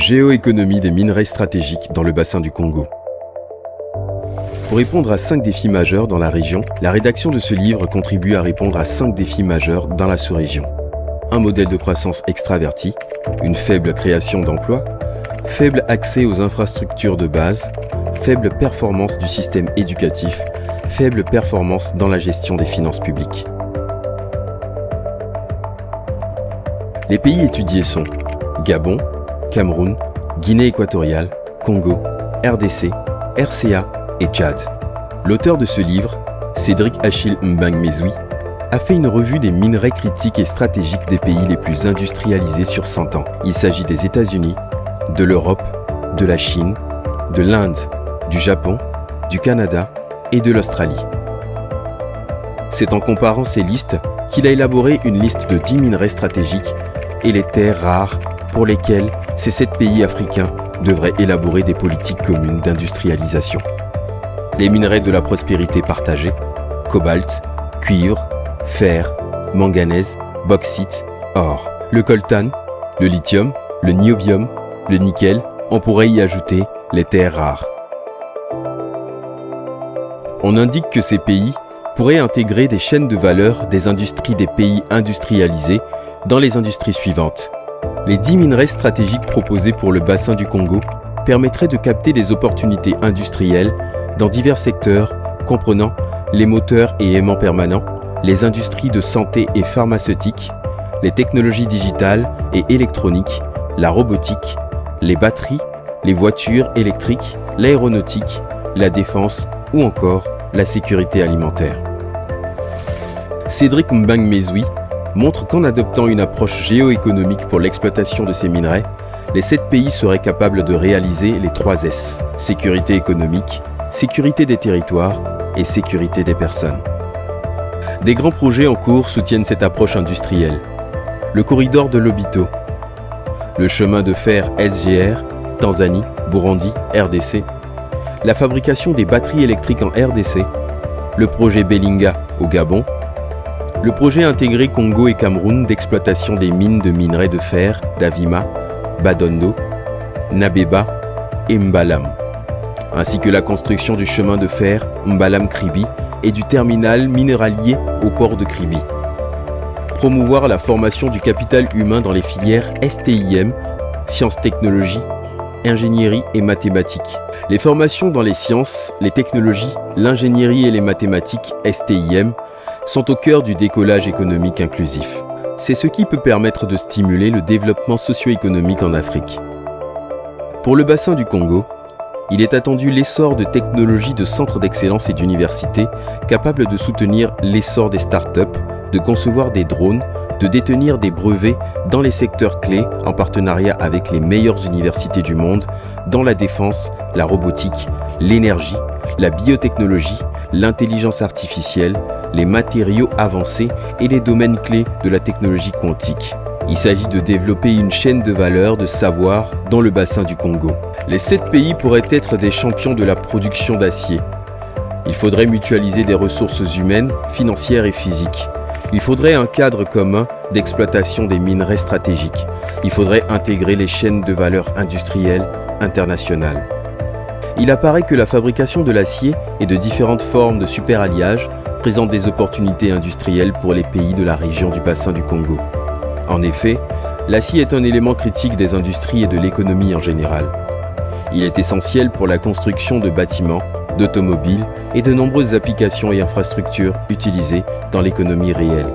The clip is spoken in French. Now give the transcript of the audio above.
Géoéconomie des minerais stratégiques dans le bassin du Congo. Pour répondre à 5 défis majeurs dans la région, la rédaction de ce livre contribue à répondre à 5 défis majeurs dans la sous-région. Un modèle de croissance extraverti, une faible création d'emplois, faible accès aux infrastructures de base, faible performance du système éducatif, faible performance dans la gestion des finances publiques. Les pays étudiés sont Gabon, Cameroun, Guinée équatoriale, Congo, RDC, RCA et Tchad. L'auteur de ce livre, Cédric Achille Mbang-Mezwi, a fait une revue des minerais critiques et stratégiques des pays les plus industrialisés sur 100 ans. Il s'agit des États-Unis, de l'Europe, de la Chine, de l'Inde, du Japon, du Canada et de l'Australie. C'est en comparant ces listes qu'il a élaboré une liste de 10 minerais stratégiques et les terres rares pour lesquelles ces 7 pays africains devraient élaborer des politiques communes d'industrialisation. Les minerais de la prospérité partagée, cobalt, cuivre, fer, manganèse, bauxite, or. Le coltan, le lithium, le niobium, le nickel, on pourrait y ajouter les terres rares. On indique que ces pays pourraient intégrer des chaînes de valeur des industries des pays industrialisés dans les industries suivantes. Les 10 minerais stratégiques proposés pour le bassin du Congo permettraient de capter des opportunités industrielles dans divers secteurs comprenant les moteurs et aimants permanents, les industries de santé et pharmaceutique, les technologies digitales et électroniques, la robotique, les batteries, les voitures électriques, l'aéronautique, la défense ou encore la sécurité alimentaire. Cédric Mbang-Mezwi montre qu'en adoptant une approche géoéconomique pour l'exploitation de ces minerais, les 7 pays seraient capables de réaliser les 3 S, sécurité économique, sécurité des territoires et sécurité des personnes. Des grands projets en cours soutiennent cette approche industrielle. Le corridor de Lobito, le chemin de fer SGR, Tanzanie, Burundi, RDC, la fabrication des batteries électriques en RDC, le projet Belinga au Gabon, le projet intégré Congo et Cameroun d'exploitation des mines de minerais de fer d'Avima, Badondo, Nabeba et Mbalam, ainsi que la construction du chemin de fer Mbalam-Kribi et du terminal minéralier au port de Kribi. Promouvoir la formation du capital humain dans les filières STIM, sciences technologies, ingénierie et mathématiques. Les formations dans les sciences, les technologies, l'ingénierie et les mathématiques STIM sont au cœur du décollage économique inclusif. C'est ce qui peut permettre de stimuler le développement socio-économique en Afrique. Pour le bassin du Congo, il est attendu l'essor de technologies de centres d'excellence et d'universités capables de soutenir l'essor des startups, de concevoir des drones, de détenir des brevets dans les secteurs clés en partenariat avec les meilleures universités du monde, dans la défense, la robotique, l'énergie, la biotechnologie, l'intelligence artificielle, les matériaux avancés et les domaines clés de la technologie quantique. Il s'agit de développer une chaîne de valeur de savoir dans le bassin du Congo. Les 7 pays pourraient être des champions de la production d'acier. Il faudrait mutualiser des ressources humaines, financières et physiques. Il faudrait un cadre commun d'exploitation des minerais stratégiques. Il faudrait intégrer les chaînes de valeur industrielles internationales. Il apparaît que la fabrication de l'acier et de différentes formes de superalliage présente des opportunités industrielles pour les pays de la région du bassin du Congo. En effet, l'acier est un élément critique des industries et de l'économie en général. Il est essentiel pour la construction de bâtiments, d'automobiles et de nombreuses applications et infrastructures utilisées dans l'économie réelle.